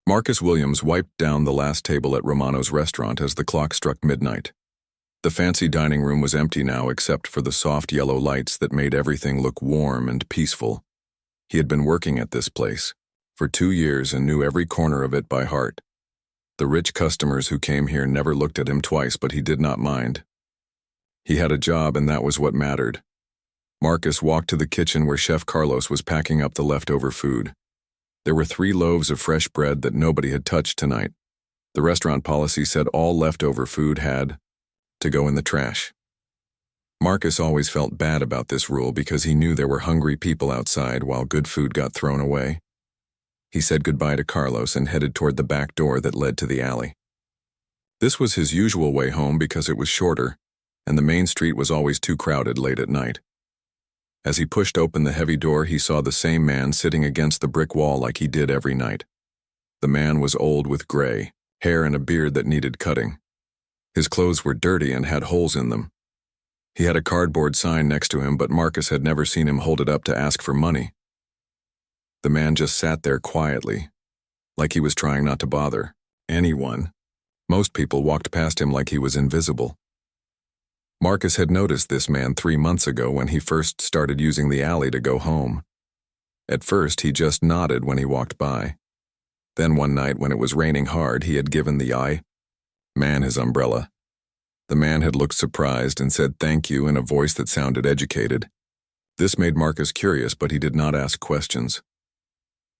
Marcus Williams wiped down the last table at Romano's restaurant as the clock struck midnight. The fancy dining room was empty now except for the soft yellow lights that made everything look warm and peaceful. He had been working at this place for 2 years and knew every corner of it by heart. The rich customers who came here never looked at him twice, but he did not mind. He had a job, and that was what mattered. Marcus walked to the kitchen where Chef Carlos was packing up the leftover food. There were 3 loaves of fresh bread that nobody had touched tonight. The restaurant policy said all leftover food had to go in the trash. Marcus always felt bad about this rule because he knew there were hungry people outside while good food got thrown away. He said goodbye to Carlos and headed toward the back door that led to the alley. This was his usual way home because it was shorter, and the main street was always too crowded late at night. As he pushed open the heavy door, he saw the same man sitting against the brick wall like he did every night. The man was old with gray hair and a beard that needed cutting. His clothes were dirty and had holes in them. He had a cardboard sign next to him, but Marcus had never seen him hold it up to ask for money. The man just sat there quietly, like he was trying not to bother anyone. Most people walked past him like he was invisible. Marcus had noticed this man 3 months ago when he first started using the alley to go home. At first, he just nodded when he walked by. Then one night when it was raining hard, he had given the man his umbrella. The man had looked surprised and said thank you in a voice that sounded educated. This made Marcus curious, but he did not ask questions.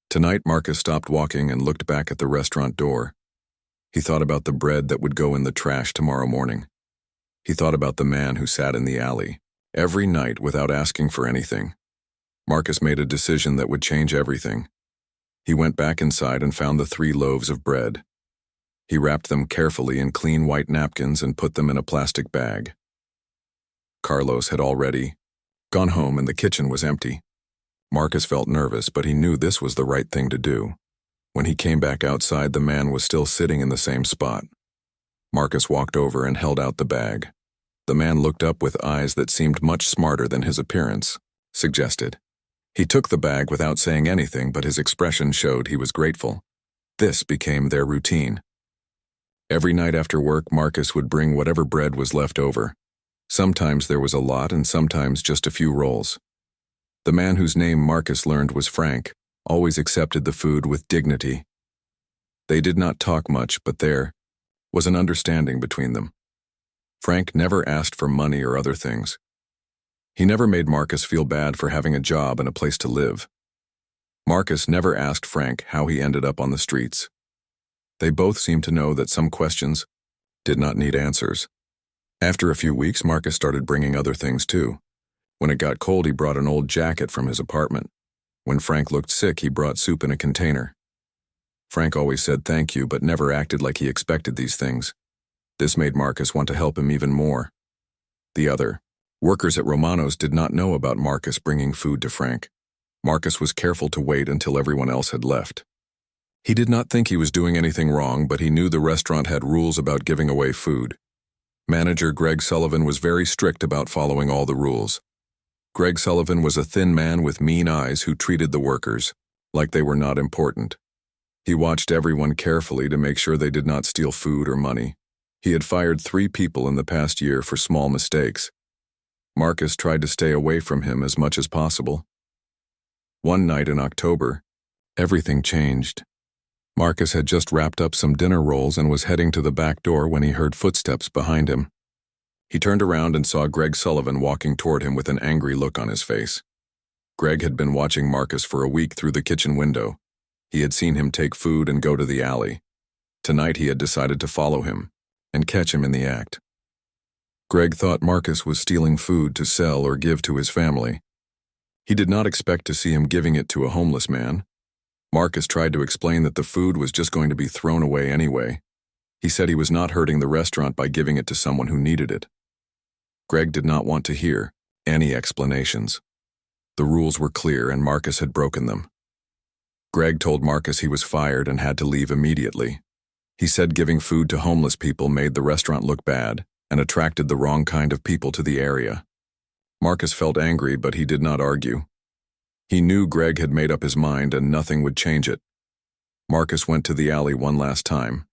Tonight, Marcus stopped walking and looked back at the restaurant door. He thought about the bread that would go in the trash tomorrow morning. He thought about the man who sat in the alley every night without asking for anything. Marcus made a decision that would change everything. He went back inside and found the 3 loaves of bread. He wrapped them carefully in clean white napkins and put them in a plastic bag. Carlos had already gone home and the kitchen was empty. Marcus felt nervous, but he knew this was the right thing to do. When he came back outside, the man was still sitting in the same spot. Marcus walked over and held out the bag. The man looked up with eyes that seemed much smarter than his appearance suggested. He took the bag without saying anything, but his expression showed he was grateful. This became their routine. Every night after work, Marcus would bring whatever bread was left over. Sometimes there was a lot and sometimes just a few rolls. The man whose name Marcus learned was Frank always accepted the food with dignity. They did not talk much, but there was an understanding between them. Frank never asked for money or other things. He never made Marcus feel bad for having a job and a place to live. Marcus never asked Frank how he ended up on the streets. They both seemed to know that some questions did not need answers. After a few weeks, Marcus started bringing other things too. When it got cold, he brought an old jacket from his apartment. When Frank looked sick, he brought soup in a container. Frank always said thank you, but never acted like he expected these things. This made Marcus want to help him even more. The other workers at Romano's did not know about Marcus bringing food to Frank. Marcus was careful to wait until everyone else had left. He did not think he was doing anything wrong, but he knew the restaurant had rules about giving away food. Manager Greg Sullivan was very strict about following all the rules. Greg Sullivan was a thin man with mean eyes who treated the workers like they were not important. He watched everyone carefully to make sure they did not steal food or money. He had fired 3 people in the past year for small mistakes. Marcus tried to stay away from him as much as possible. One night in October, everything changed. Marcus had just wrapped up some dinner rolls and was heading to the back door when he heard footsteps behind him. He turned around and saw Greg Sullivan walking toward him with an angry look on his face. Greg had been watching Marcus for a week through the kitchen window. He had seen him take food and go to the alley. Tonight he had decided to follow him and catch him in the act. Greg thought Marcus was stealing food to sell or give to his family. He did not expect to see him giving it to a homeless man. Marcus tried to explain that the food was just going to be thrown away anyway. He said he was not hurting the restaurant by giving it to someone who needed it. Greg did not want to hear any explanations. The rules were clear and Marcus had broken them. Greg told Marcus he was fired and had to leave immediately. He said giving food to homeless people made the restaurant look bad and attracted the wrong kind of people to the area. Marcus felt angry, but he did not argue. He knew Greg had made up his mind and nothing would change it. Marcus went to the alley one last time.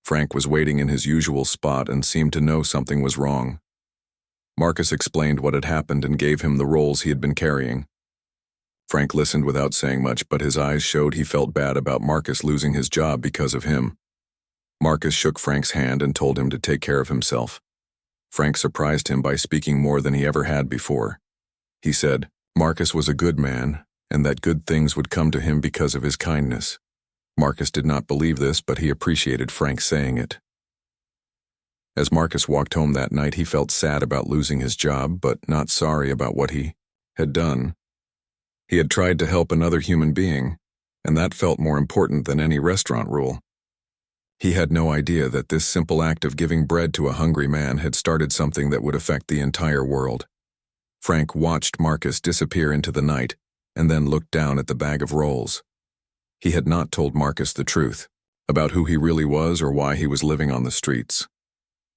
Frank was waiting in his usual spot and seemed to know something was wrong. Marcus explained what had happened and gave him the roles he had been carrying. Frank listened without saying much, but his eyes showed he felt bad about Marcus losing his job because of him. Marcus shook Frank's hand and told him to take care of himself. Frank surprised him by speaking more than he ever had before. He said Marcus was a good man, and that good things would come to him because of his kindness. Marcus did not believe this, but he appreciated Frank saying it. As Marcus walked home that night, he felt sad about losing his job, but not sorry about what he had done. He had tried to help another human being, and that felt more important than any restaurant rule. He had no idea that this simple act of giving bread to a hungry man had started something that would affect the entire world. Frank watched Marcus disappear into the night and then looked down at the bag of rolls. He had not told Marcus the truth about who he really was or why he was living on the streets.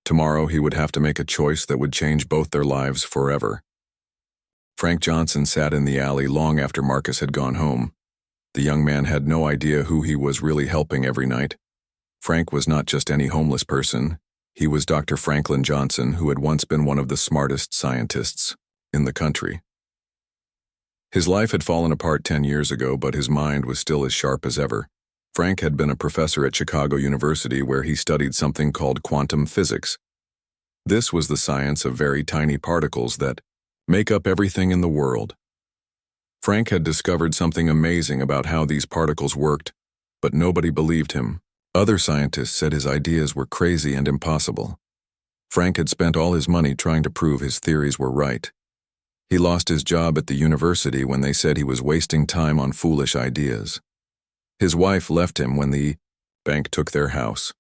Tomorrow he would have to make a choice that would change both their lives forever. Frank Johnson sat in the alley long after Marcus had gone home. The young man had no idea who he was really helping every night. Frank was not just any homeless person. He was Dr. Franklin Johnson, who had once been one of the smartest scientists in the country. His life had fallen apart 10 years ago, but his mind was still as sharp as ever. Frank had been a professor at Chicago University where he studied something called quantum physics. This was the science of very tiny particles that make up everything in the world. Frank had discovered something amazing about how these particles worked, but nobody believed him. Other scientists said his ideas were crazy and impossible. Frank had spent all his money trying to prove his theories were right. He lost his job at the university when they said he was wasting time on foolish ideas. His wife left him when the bank took their house.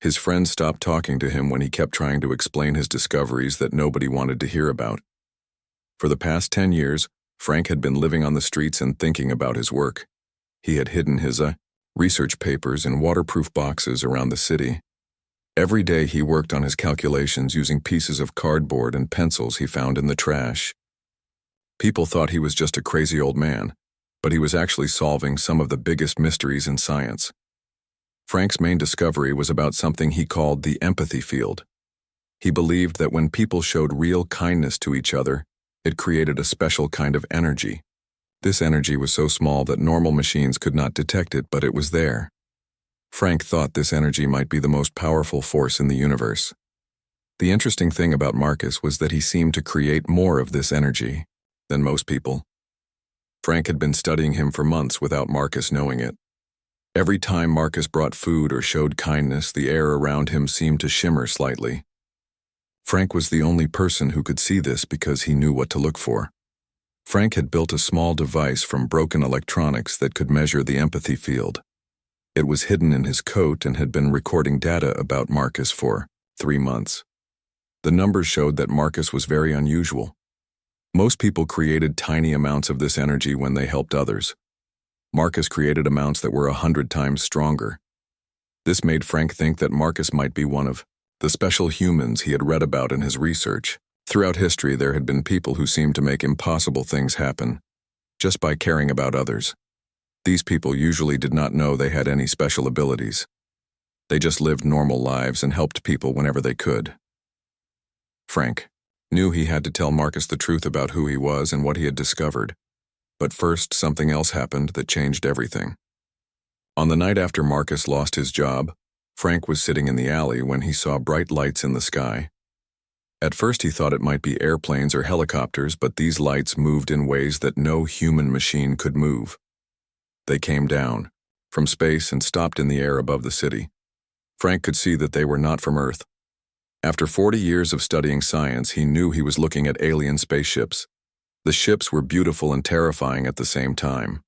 His friends stopped talking to him when he kept trying to explain his discoveries that nobody wanted to hear about. For the past 10 years, Frank had been living on the streets and thinking about his work. He had hidden his research papers in waterproof boxes around the city. Every day he worked on his calculations using pieces of cardboard and pencils he found in the trash. People thought he was just a crazy old man, but he was actually solving some of the biggest mysteries in science. Frank's main discovery was about something he called the empathy field. He believed that when people showed real kindness to each other, it created a special kind of energy. This energy was so small that normal machines could not detect it, but it was there. Frank thought this energy might be the most powerful force in the universe. The interesting thing about Marcus was that he seemed to create more of this energy than most people. Frank had been studying him for months without Marcus knowing it. Every time Marcus brought food or showed kindness, the air around him seemed to shimmer slightly. Frank was the only person who could see this because he knew what to look for. Frank had built a small device from broken electronics that could measure the empathy field. It was hidden in his coat and had been recording data about Marcus for 3 months. The numbers showed that Marcus was very unusual. Most people created tiny amounts of this energy when they helped others. Marcus created amounts that were 100 times stronger. This made Frank think that Marcus might be one of the special humans he had read about in his research. Throughout history, there had been people who seemed to make impossible things happen, just by caring about others. These people usually did not know they had any special abilities. They just lived normal lives and helped people whenever they could. Frank knew he had to tell Marcus the truth about who he was and what he had discovered. But first, something else happened that changed everything. On the night after Marcus lost his job, Frank was sitting in the alley when he saw bright lights in the sky. At first he thought it might be airplanes or helicopters, but these lights moved in ways that no human machine could move. They came down from space and stopped in the air above the city. Frank could see that they were not from Earth. After 40 years of studying science, he knew he was looking at alien spaceships. The ships were beautiful and terrifying at the same time.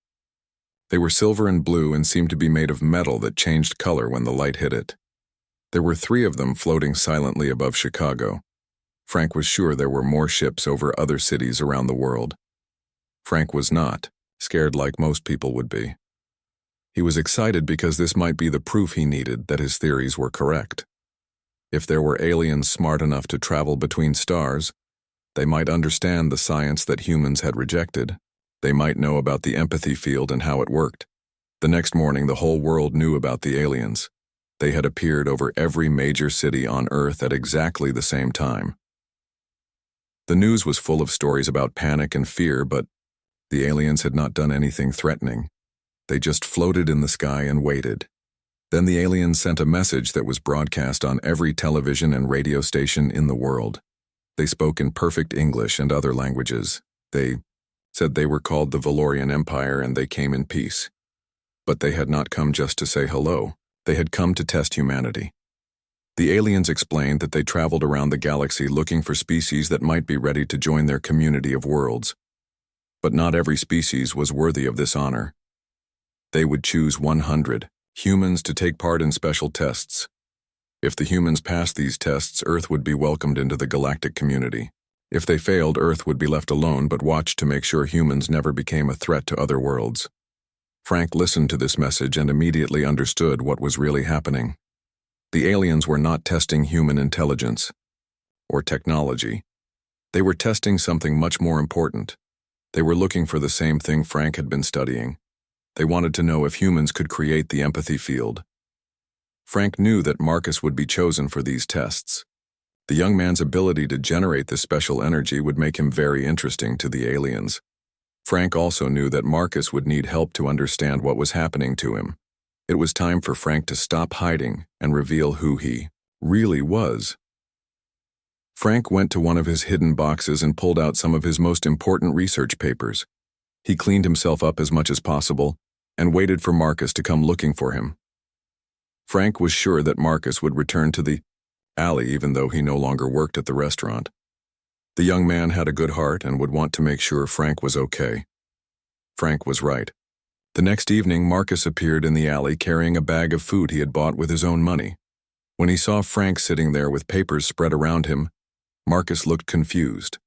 They were silver and blue and seemed to be made of metal that changed color when the light hit it. There were 3 of them floating silently above Chicago. Frank was sure there were more ships over other cities around the world. Frank was not scared like most people would be. He was excited because this might be the proof he needed that his theories were correct. If there were aliens smart enough to travel between stars, they might understand the science that humans had rejected. They might know about the empathy field and how it worked. The next morning, the whole world knew about the aliens. They had appeared over every major city on Earth at exactly the same time. The news was full of stories about panic and fear, but the aliens had not done anything threatening. They just floated in the sky and waited. Then the aliens sent a message that was broadcast on every television and radio station in the world. They spoke in perfect English and other languages. They said they were called the Valorian Empire and they came in peace. But they had not come just to say hello. They had come to test humanity. The aliens explained that they traveled around the galaxy looking for species that might be ready to join their community of worlds. But not every species was worthy of this honor. They would choose 100 humans to take part in special tests. If the humans passed these tests, Earth would be welcomed into the galactic community. If they failed, Earth would be left alone but watched to make sure humans never became a threat to other worlds. Frank listened to this message and immediately understood what was really happening. The aliens were not testing human intelligence or technology. They were testing something much more important. They were looking for the same thing Frank had been studying. They wanted to know if humans could create the empathy field. Frank knew that Marcus would be chosen for these tests. The young man's ability to generate this special energy would make him very interesting to the aliens. Frank also knew that Marcus would need help to understand what was happening to him. It was time for Frank to stop hiding and reveal who he really was. Frank went to one of his hidden boxes and pulled out some of his most important research papers. He cleaned himself up as much as possible and waited for Marcus to come looking for him. Frank was sure that Marcus would return to the alley even though he no longer worked at the restaurant. The young man had a good heart and would want to make sure Frank was okay. Frank was right. The next evening, Marcus appeared in the alley carrying a bag of food he had bought with his own money. When he saw Frank sitting there with papers spread around him, Marcus looked confused.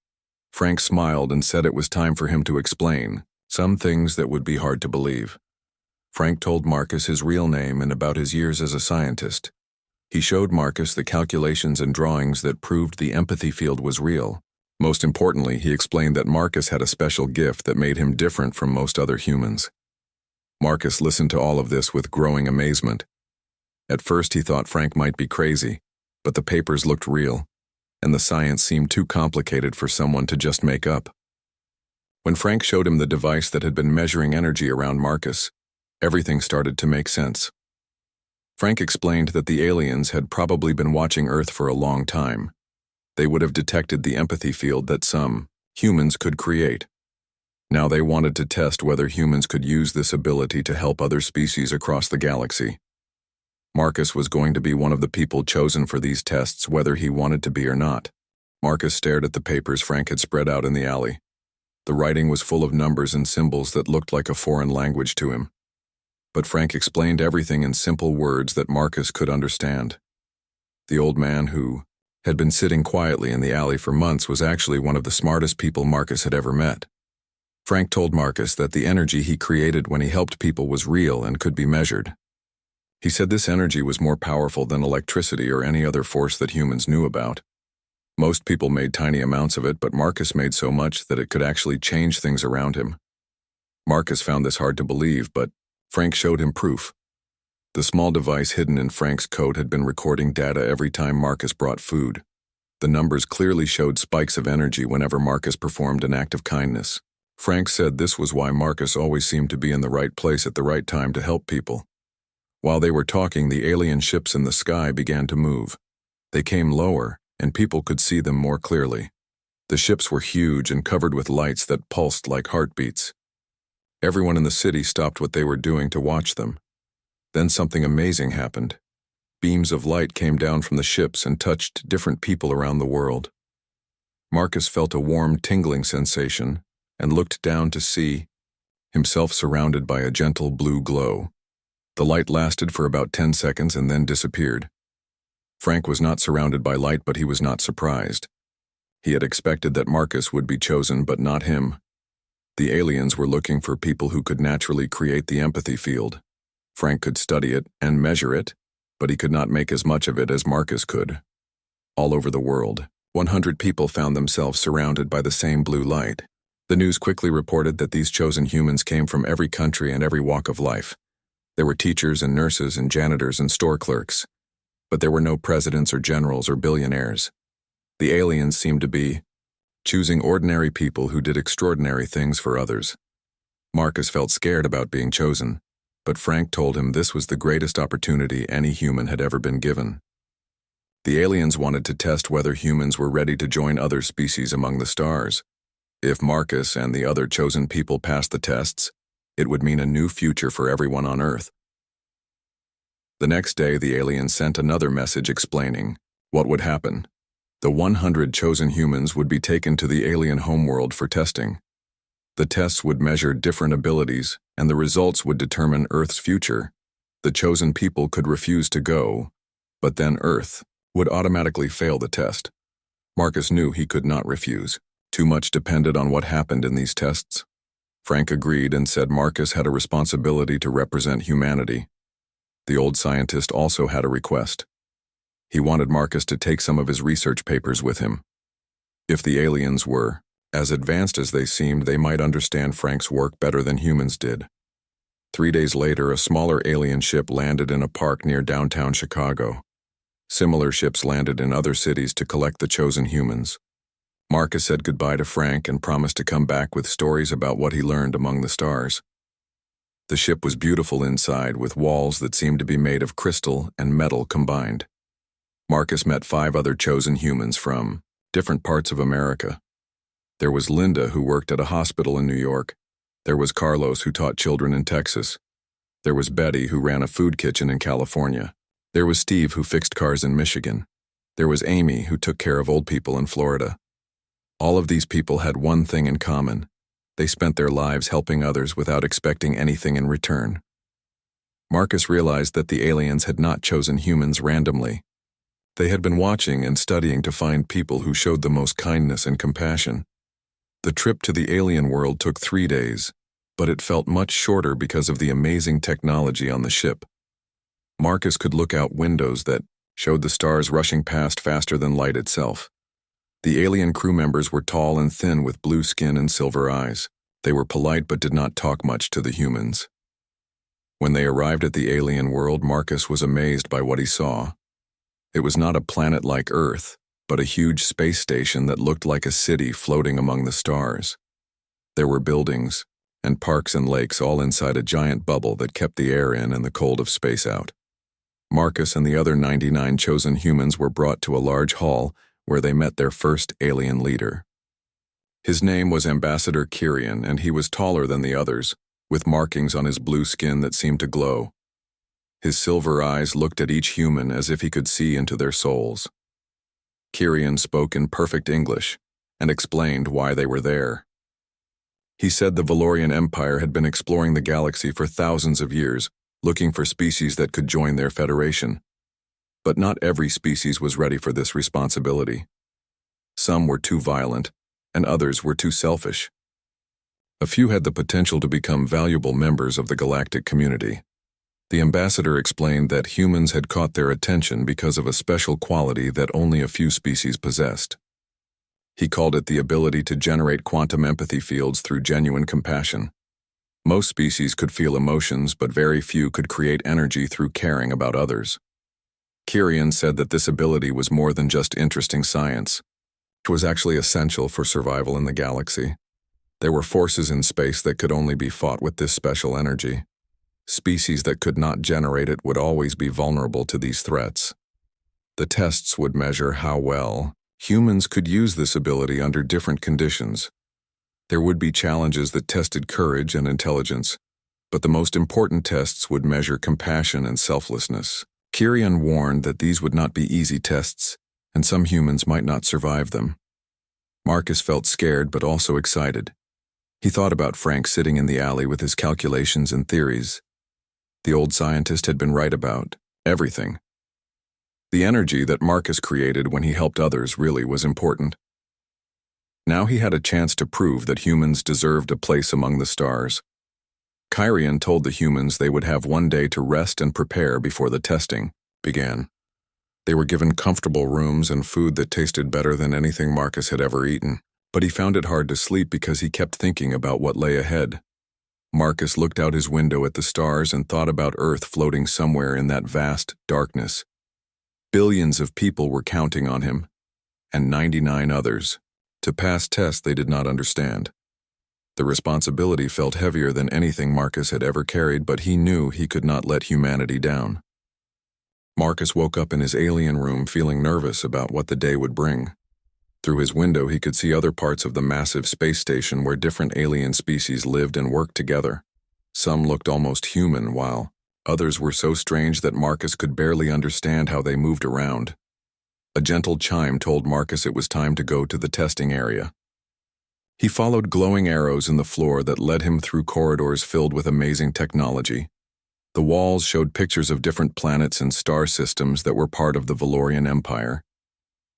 Frank smiled and said it was time for him to explain some things that would be hard to believe. Frank told Marcus his real name and about his years as a scientist. He showed Marcus the calculations and drawings that proved the empathy field was real. Most importantly, he explained that Marcus had a special gift that made him different from most other humans. Marcus listened to all of this with growing amazement. At first he thought Frank might be crazy, but the papers looked real, and the science seemed too complicated for someone to just make up. When Frank showed him the device that had been measuring energy around Marcus, everything started to make sense. Frank explained that the aliens had probably been watching Earth for a long time. They would have detected the empathy field that some humans could create. Now they wanted to test whether humans could use this ability to help other species across the galaxy. Marcus was going to be one of the people chosen for these tests, whether he wanted to be or not. Marcus stared at the papers Frank had spread out in the alley. The writing was full of numbers and symbols that looked like a foreign language to him. But Frank explained everything in simple words that Marcus could understand. The old man, who had been sitting quietly in the alley for months, was actually one of the smartest people Marcus had ever met. Frank told Marcus that the energy he created when he helped people was real and could be measured. He said this energy was more powerful than electricity or any other force that humans knew about. Most people made tiny amounts of it, but Marcus made so much that it could actually change things around him. Marcus found this hard to believe, but Frank showed him proof. The small device hidden in Frank's coat had been recording data every time Marcus brought food. The numbers clearly showed spikes of energy whenever Marcus performed an act of kindness. Frank said this was why Marcus always seemed to be in the right place at the right time to help people. While they were talking, the alien ships in the sky began to move. They came lower, and people could see them more clearly. The ships were huge and covered with lights that pulsed like heartbeats. Everyone in the city stopped what they were doing to watch them. Then something amazing happened. Beams of light came down from the ships and touched different people around the world. Marcus felt a warm, tingling sensation and looked down to see himself surrounded by a gentle blue glow. The light lasted for about 10 seconds and then disappeared. Frank was not surrounded by light, but he was not surprised. He had expected that Marcus would be chosen, but not him. The aliens were looking for people who could naturally create the empathy field. Frank could study it and measure it, but he could not make as much of it as Marcus could. All over the world, 100 people found themselves surrounded by the same blue light. The news quickly reported that these chosen humans came from every country and every walk of life. There were teachers and nurses and janitors and store clerks, but there were no presidents or generals or billionaires. The aliens seemed to be choosing ordinary people who did extraordinary things for others. Marcus felt scared about being chosen, but Frank told him this was the greatest opportunity any human had ever been given. The aliens wanted to test whether humans were ready to join other species among the stars. If Marcus and the other chosen people passed the tests, it would mean a new future for everyone on Earth. The next day, the aliens sent another message explaining what would happen. The 100 chosen humans would be taken to the alien homeworld for testing. The tests would measure different abilities, and the results would determine Earth's future. The chosen people could refuse to go, but then Earth would automatically fail the test. Marcus knew he could not refuse. Too much depended on what happened in these tests. Frank agreed and said Marcus had a responsibility to represent humanity. The old scientist also had a request. He wanted Marcus to take some of his research papers with him. If the aliens were as advanced as they seemed, they might understand Frank's work better than humans did. 3 days later, a smaller alien ship landed in a park near downtown Chicago. Similar ships landed in other cities to collect the chosen humans. Marcus said goodbye to Frank and promised to come back with stories about what he learned among the stars. The ship was beautiful inside, with walls that seemed to be made of crystal and metal combined. Marcus met 5 other chosen humans from different parts of America. There was Linda, who worked at a hospital in New York. There was Carlos, who taught children in Texas. There was Betty, who ran a food kitchen in California. There was Steve, who fixed cars in Michigan. There was Amy, who took care of old people in Florida. All of these people had one thing in common. They spent their lives helping others without expecting anything in return. Marcus realized that the aliens had not chosen humans randomly. They had been watching and studying to find people who showed the most kindness and compassion. The trip to the alien world took 3 days, but it felt much shorter because of the amazing technology on the ship. Marcus could look out windows that showed the stars rushing past faster than light itself. The alien crew members were tall and thin with blue skin and silver eyes. They were polite but did not talk much to the humans. When they arrived at the alien world, Marcus was amazed by what he saw. It was not a planet like Earth, but a huge space station that looked like a city floating among the stars. There were buildings and parks and lakes all inside a giant bubble that kept the air in and the cold of space out. Marcus and the other 99 chosen humans were brought to a large hall where they met their first alien leader. His name was Ambassador Kyrian, and he was taller than the others, with markings on his blue skin that seemed to glow. His silver eyes looked at each human as if he could see into their souls. Kyrian spoke in perfect English and explained why they were there. He said the Valorian Empire had been exploring the galaxy for thousands of years, looking for species that could join their federation. But not every species was ready for this responsibility. Some were too violent, and others were too selfish. A few had the potential to become valuable members of the galactic community. The ambassador explained that humans had caught their attention because of a special quality that only a few species possessed. He called it the ability to generate quantum empathy fields through genuine compassion. Most species could feel emotions, but very few could create energy through caring about others. Kyrian said that this ability was more than just interesting science. It was actually essential for survival in the galaxy. There were forces in space that could only be fought with this special energy. Species that could not generate it would always be vulnerable to these threats. The tests would measure how well humans could use this ability under different conditions. There would be challenges that tested courage and intelligence, but the most important tests would measure compassion and selflessness. Kyrian warned that these would not be easy tests, and some humans might not survive them. Marcus felt scared but also excited. He thought about Frank sitting in the alley with his calculations and theories. The old scientist had been right about everything. The energy that Marcus created when he helped others really was important. Now he had a chance to prove that humans deserved a place among the stars. Kyrian told the humans they would have 1 day to rest and prepare before the testing began. They were given comfortable rooms and food that tasted better than anything Marcus had ever eaten, but he found it hard to sleep because he kept thinking about what lay ahead. Marcus looked out his window at the stars and thought about Earth floating somewhere in that vast darkness. Billions of people were counting on him, and 99 others, to pass tests they did not understand. The responsibility felt heavier than anything Marcus had ever carried, but he knew he could not let humanity down. Marcus woke up in his alien room feeling nervous about what the day would bring. Through his window he could see other parts of the massive space station where different alien species lived and worked together. Some looked almost human, while others were so strange that Marcus could barely understand how they moved around. A gentle chime told Marcus it was time to go to the testing area. He followed glowing arrows in the floor that led him through corridors filled with amazing technology. The walls showed pictures of different planets and star systems that were part of the Valorian Empire.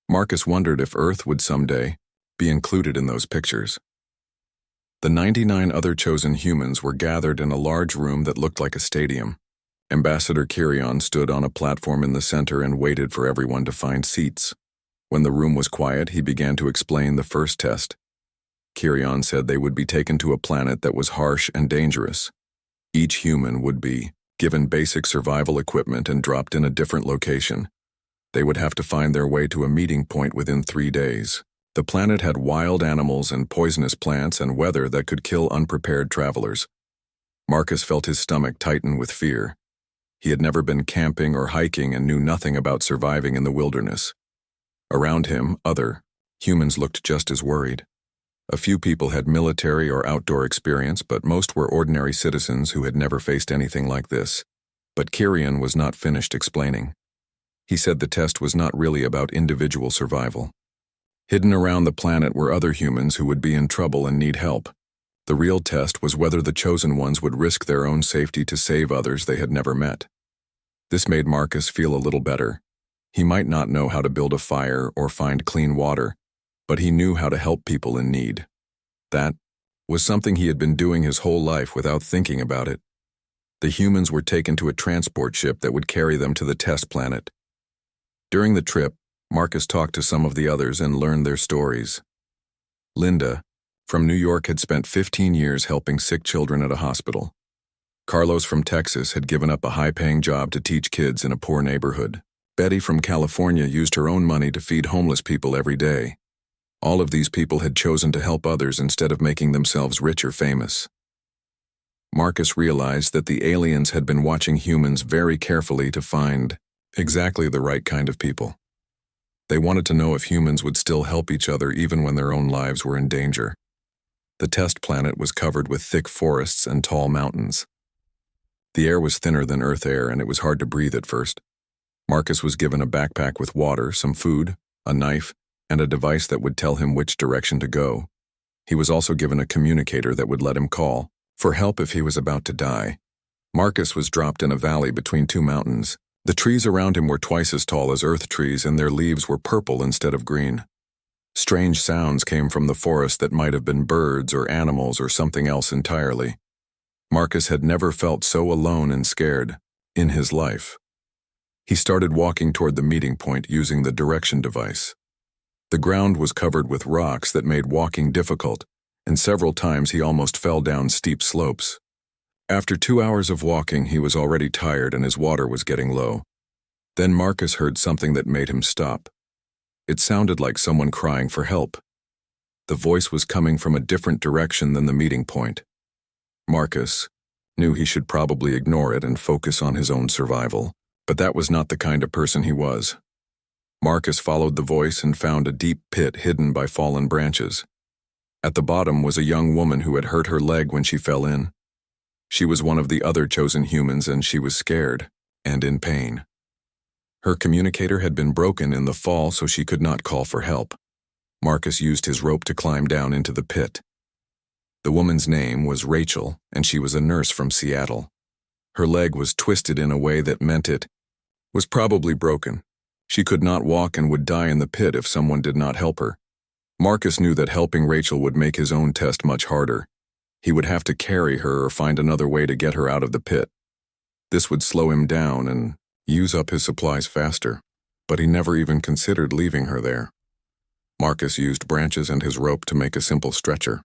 Marcus wondered if Earth would someday be included in those pictures. The 99 other chosen humans were gathered in a large room that looked like a stadium. Ambassador Kirion stood on a platform in the center and waited for everyone to find seats. When the room was quiet, he began to explain the first test. Kirion said they would be taken to a planet that was harsh and dangerous. Each human would be given basic survival equipment and dropped in a different location. They would have to find their way to a meeting point within 3 days. The planet had wild animals and poisonous plants and weather that could kill unprepared travelers. Marcus felt his stomach tighten with fear. He had never been camping or hiking and knew nothing about surviving in the wilderness. Around him, other humans looked just as worried. A few people had military or outdoor experience, but most were ordinary citizens who had never faced anything like this. But Kirion was not finished explaining. He said the test was not really about individual survival. Hidden around the planet were other humans who would be in trouble and need help. The real test was whether the chosen ones would risk their own safety to save others they had never met. This made Marcus feel a little better. He might not know how to build a fire or find clean water, but he knew how to help people in need. That was something he had been doing his whole life without thinking about it. The humans were taken to a transport ship that would carry them to the test planet. During the trip, Marcus talked to some of the others and learned their stories. Linda, from New York, had spent 15 years helping sick children at a hospital. Carlos from Texas had given up a high-paying job to teach kids in a poor neighborhood. Betty from California used her own money to feed homeless people every day. All of these people had chosen to help others instead of making themselves rich or famous. Marcus realized that the aliens had been watching humans very carefully to find exactly the right kind of people. They wanted to know if humans would still help each other even when their own lives were in danger. The test planet was covered with thick forests and tall mountains. The air was thinner than Earth air, and it was hard to breathe at first. Marcus was given a backpack with water, some food, a knife, and a device that would tell him which direction to go. He was also given a communicator that would let him call for help if he was about to die. Marcus was dropped in a valley between two mountains. The trees around him were twice as tall as Earth trees, and their leaves were purple instead of green. Strange sounds came from the forest that might have been birds or animals or something else entirely. Marcus had never felt so alone and scared in his life. He started walking toward the meeting point using the direction device. The ground was covered with rocks that made walking difficult, and several times he almost fell down steep slopes. After 2 hours of walking, he was already tired and his water was getting low. Then Marcus heard something that made him stop. It sounded like someone crying for help. The voice was coming from a different direction than the meeting point. Marcus knew he should probably ignore it and focus on his own survival, but that was not the kind of person he was. Marcus followed the voice and found a deep pit hidden by fallen branches. At the bottom was a young woman who had hurt her leg when she fell in. She was one of the other chosen humans, and she was scared and in pain. Her communicator had been broken in the fall, so she could not call for help. Marcus used his rope to climb down into the pit. The woman's name was Rachel, and she was a nurse from Seattle. Her leg was twisted in a way that meant it was probably broken. She could not walk and would die in the pit if someone did not help her. Marcus knew that helping Rachel would make his own test much harder. He would have to carry her or find another way to get her out of the pit. This would slow him down and use up his supplies faster, but he never even considered leaving her there. Marcus used branches and his rope to make a simple stretcher.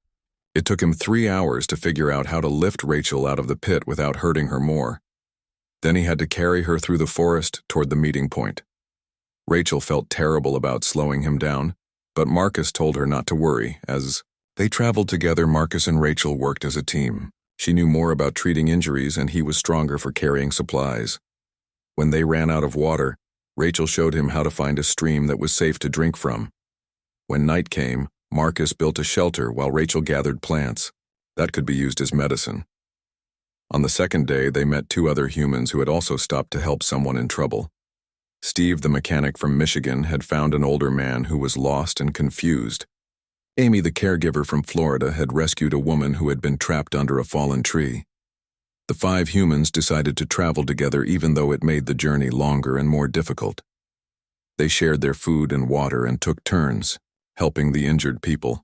It took him 3 hours to figure out how to lift Rachel out of the pit without hurting her more. Then he had to carry her through the forest toward the meeting point. Rachel felt terrible about slowing him down, but Marcus told her not to worry. As they traveled together, Marcus and Rachel worked as a team. She knew more about treating injuries, and he was stronger for carrying supplies. When they ran out of water, Rachel showed him how to find a stream that was safe to drink from. When night came, Marcus built a shelter while Rachel gathered plants that could be used as medicine. On the second day, they met 2 other humans who had also stopped to help someone in trouble. Steve, the mechanic from Michigan, had found an older man who was lost and confused. Amy, the caregiver from Florida, had rescued a woman who had been trapped under a fallen tree. The 5 humans decided to travel together even though it made the journey longer and more difficult. They shared their food and water and took turns, helping the injured people.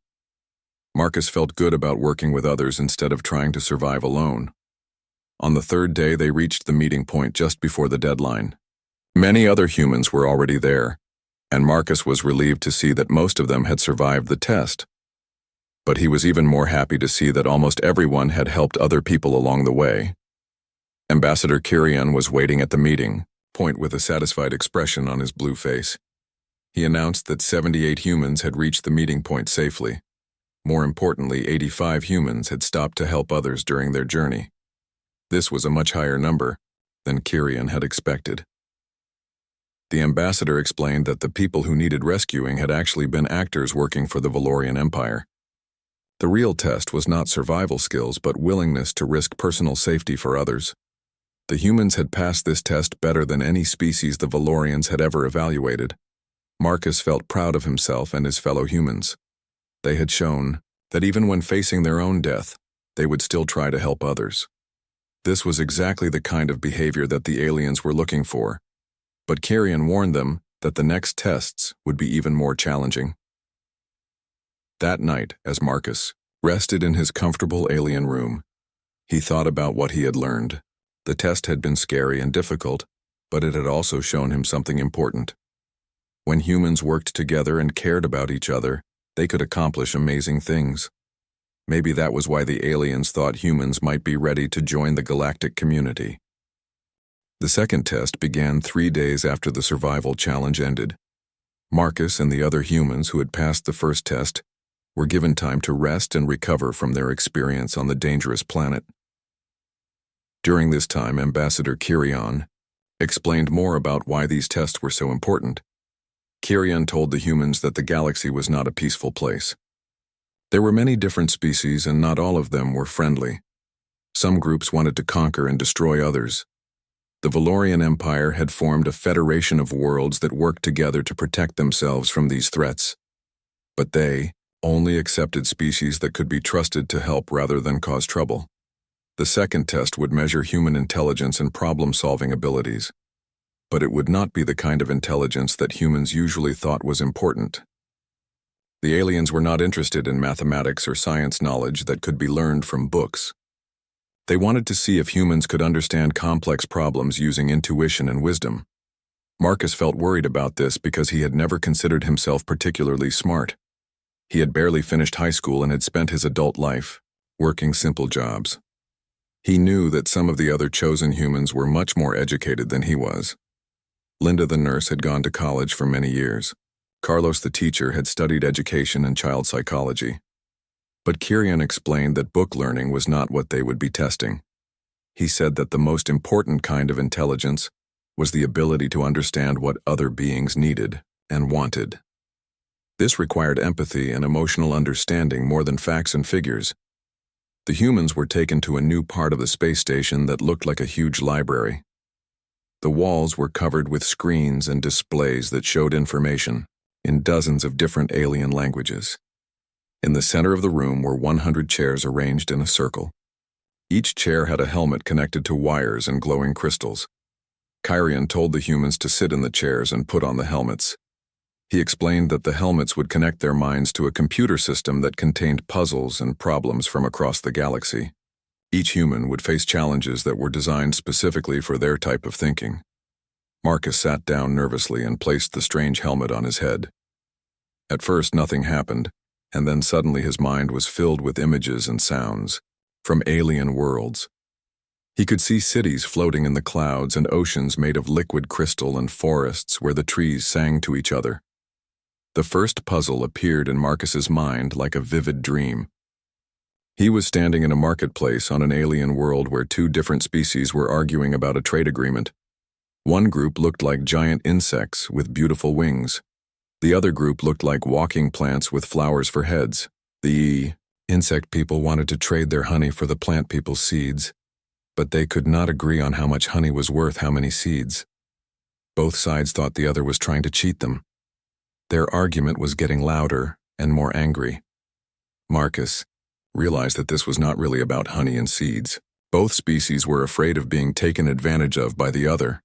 Marcus felt good about working with others instead of trying to survive alone. On the 3rd day, they reached the meeting point just before the deadline. Many other humans were already there, and Marcus was relieved to see that most of them had survived the test. But he was even more happy to see that almost everyone had helped other people along the way. Ambassador Kyrian was waiting at the meeting point with a satisfied expression on his blue face. He announced that 78 humans had reached the meeting point safely. More importantly, 85 humans had stopped to help others during their journey. This was a much higher number than Kyrian had expected. The ambassador explained that the people who needed rescuing had actually been actors working for the Valorian Empire. The real test was not survival skills but willingness to risk personal safety for others. The humans had passed this test better than any species the Valorians had ever evaluated. Marcus felt proud of himself and his fellow humans. They had shown that even when facing their own death, they would still try to help others. This was exactly the kind of behavior that the aliens were looking for. But Kyrian warned them that the next tests would be even more challenging. That night, as Marcus rested in his comfortable alien room, he thought about what he had learned. The test had been scary and difficult, but it had also shown him something important. When humans worked together and cared about each other, they could accomplish amazing things. Maybe that was why the aliens thought humans might be ready to join the galactic community. The second test began 3 days after the survival challenge ended. Marcus and the other humans who had passed the first test were given time to rest and recover from their experience on the dangerous planet. During this time, Ambassador Kyrian explained more about why these tests were so important. Kyrian told the humans that the galaxy was not a peaceful place. There were many different species, and not all of them were friendly. Some groups wanted to conquer and destroy others. The Valorian Empire had formed a federation of worlds that worked together to protect themselves from these threats. But they only accepted species that could be trusted to help rather than cause trouble. The second test would measure human intelligence and problem-solving abilities. But it would not be the kind of intelligence that humans usually thought was important. The aliens were not interested in mathematics or science knowledge that could be learned from books. They wanted to see if humans could understand complex problems using intuition and wisdom. Marcus felt worried about this because he had never considered himself particularly smart. He had barely finished high school and had spent his adult life working simple jobs. He knew that some of the other chosen humans were much more educated than he was. Linda, the nurse, had gone to college for many years. Carlos, the teacher, had studied education and child psychology. But Kyrian explained that book learning was not what they would be testing. He said that the most important kind of intelligence was the ability to understand what other beings needed and wanted. This required empathy and emotional understanding more than facts and figures. The humans were taken to a new part of the space station that looked like a huge library. The walls were covered with screens and displays that showed information in dozens of different alien languages. In the center of the room were 100 chairs arranged in a circle. Each chair had a helmet connected to wires and glowing crystals. Kyrian told the humans to sit in the chairs and put on the helmets. He explained that the helmets would connect their minds to a computer system that contained puzzles and problems from across the galaxy. Each human would face challenges that were designed specifically for their type of thinking. Marcus sat down nervously and placed the strange helmet on his head. At first, nothing happened, and then suddenly his mind was filled with images and sounds from alien worlds. He could see cities floating in the clouds and oceans made of liquid crystal and forests where the trees sang to each other. The first puzzle appeared in Marcus's mind like a vivid dream. He was standing in a marketplace on an alien world where two different species were arguing about a trade agreement. One group looked like giant insects with beautiful wings. The other group looked like walking plants with flowers for heads. The insect people wanted to trade their honey for the plant people's seeds, but they could not agree on how much honey was worth how many seeds. Both sides thought the other was trying to cheat them. Their argument was getting louder and more angry. Marcus realized that this was not really about honey and seeds. Both species were afraid of being taken advantage of by the other.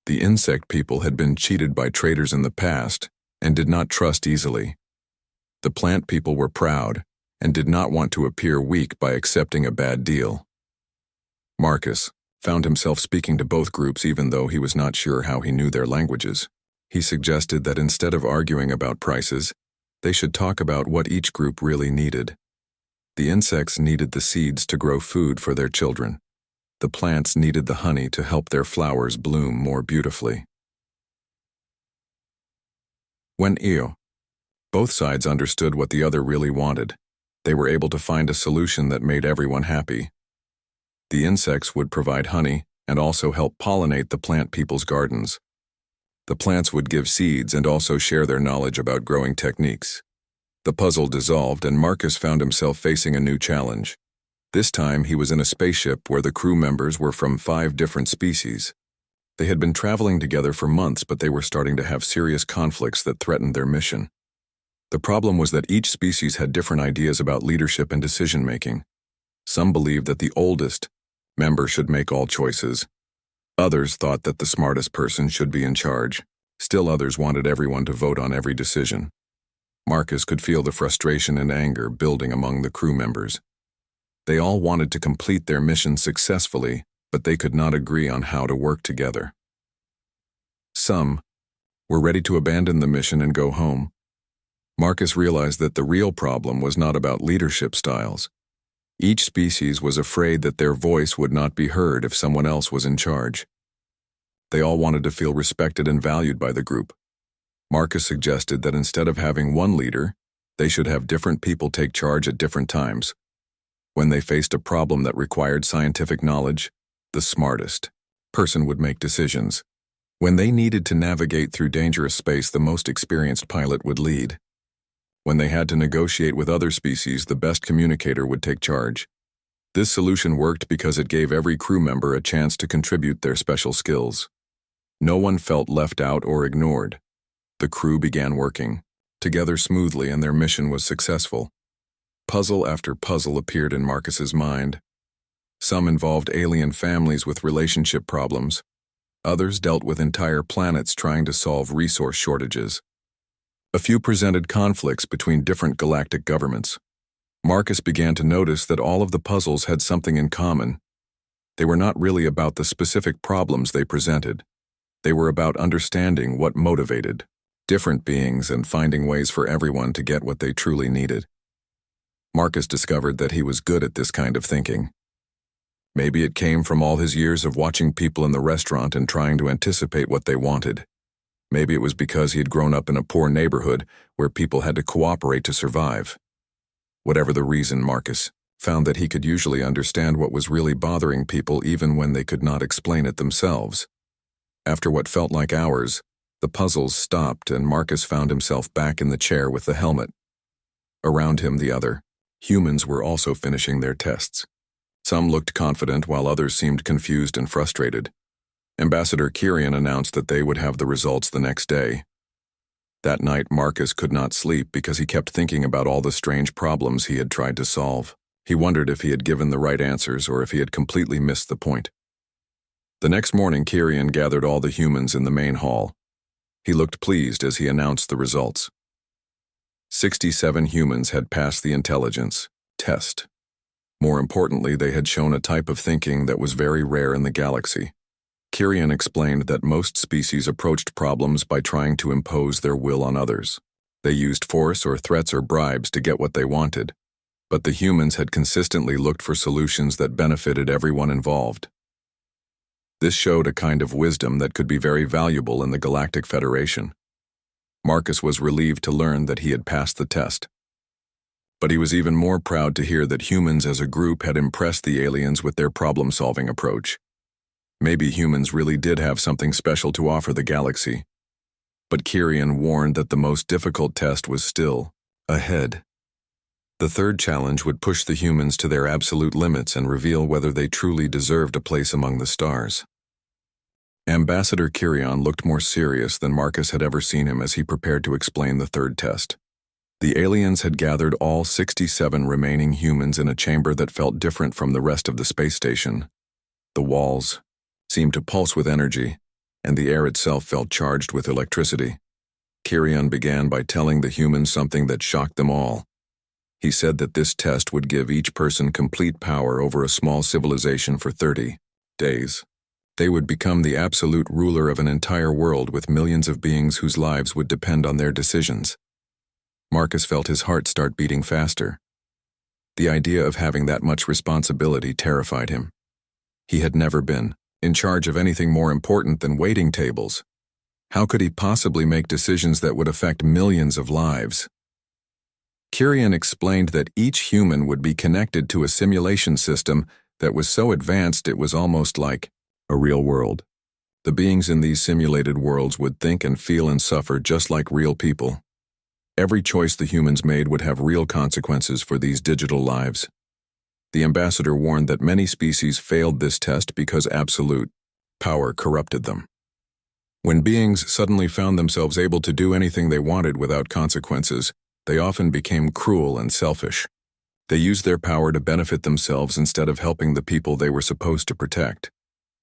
The insect people had been cheated by traders in the past and did not trust easily. The plant people were proud and did not want to appear weak by accepting a bad deal. Marcus found himself speaking to both groups even though he was not sure how he knew their languages. He suggested that instead of arguing about prices, they should talk about what each group really needed. The insects needed the seeds to grow food for their children. The plants needed the honey to help their flowers bloom more beautifully. When both sides understood what the other really wanted, they were able to find a solution that made everyone happy. The insects would provide honey and also help pollinate the plant people's gardens. The plants would give seeds and also share their knowledge about growing techniques. The puzzle dissolved and Marcus found himself facing a new challenge. This time he was in a spaceship where the crew members were from 5 different species. They had been traveling together for months, but they were starting to have serious conflicts that threatened their mission. The problem was that each species had different ideas about leadership and decision-making. Some believed that the oldest member should make all choices. Others thought that the smartest person should be in charge. Still others wanted everyone to vote on every decision. Marcus could feel the frustration and anger building among the crew members. They all wanted to complete their mission successfully, but they could not agree on how to work together. Some were ready to abandon the mission and go home. Marcus realized that the real problem was not about leadership styles. Each species was afraid that their voice would not be heard if someone else was in charge. They all wanted to feel respected and valued by the group. Marcus suggested that instead of having one leader, they should have different people take charge at different times. When they faced a problem that required scientific knowledge, the smartest person would make decisions. When they needed to navigate through dangerous space, the most experienced pilot would lead. When they had to negotiate with other species, the best communicator would take charge. This solution worked because it gave every crew member a chance to contribute their special skills. No one felt left out or ignored. The crew began working together smoothly and their mission was successful. Puzzle after puzzle appeared in Marcus's mind. Some involved alien families with relationship problems. Others dealt with entire planets trying to solve resource shortages. A few presented conflicts between different galactic governments. Marcus began to notice that all of the puzzles had something in common. They were not really about the specific problems they presented. They were about understanding what motivated different beings and finding ways for everyone to get what they truly needed. Marcus discovered that he was good at this kind of thinking. Maybe it came from all his years of watching people in the restaurant and trying to anticipate what they wanted. Maybe it was because he had grown up in a poor neighborhood where people had to cooperate to survive. Whatever the reason, Marcus found that he could usually understand what was really bothering people even when they could not explain it themselves. After what felt like hours, the puzzles stopped and Marcus found himself back in the chair with the helmet. Around him, the other humans were also finishing their tests. Some looked confident while others seemed confused and frustrated. Ambassador Kyrian announced that they would have the results the next day. That night, Marcus could not sleep because he kept thinking about all the strange problems he had tried to solve. He wondered if he had given the right answers or if he had completely missed the point. The next morning, Kyrian gathered all the humans in the main hall. He looked pleased as he announced the results. 67 humans had passed the intelligence test. More importantly, they had shown a type of thinking that was very rare in the galaxy. Kyrian explained that most species approached problems by trying to impose their will on others. They used force or threats or bribes to get what they wanted, but the humans had consistently looked for solutions that benefited everyone involved. This showed a kind of wisdom that could be very valuable in the Galactic Federation. Marcus was relieved to learn that he had passed the test. But he was even more proud to hear that humans as a group had impressed the aliens with their problem-solving approach. Maybe humans really did have something special to offer the galaxy. But Kyrian warned that the most difficult test was still ahead. The third challenge would push the humans to their absolute limits and reveal whether they truly deserved a place among the stars. Ambassador Kyrian looked more serious than Marcus had ever seen him as he prepared to explain the third test. The aliens had gathered all 67 remaining humans in a chamber that felt different from the rest of the space station. The walls seemed to pulse with energy, and the air itself felt charged with electricity. Kyrian began by telling the humans something that shocked them all. He said that this test would give each person complete power over a small civilization for 30 days. They would become the absolute ruler of an entire world with millions of beings whose lives would depend on their decisions. Marcus felt his heart start beating faster. The idea of having that much responsibility terrified him. He had never been in charge of anything more important than waiting tables. How could he possibly make decisions that would affect millions of lives? Kyrian explained that each human would be connected to a simulation system that was so advanced it was almost like a real world. The beings in these simulated worlds would think and feel and suffer just like real people. Every choice the humans made would have real consequences for these digital lives. The ambassador warned that many species failed this test because absolute power corrupted them. When beings suddenly found themselves able to do anything they wanted without consequences, they often became cruel and selfish. They used their power to benefit themselves instead of helping the people they were supposed to protect.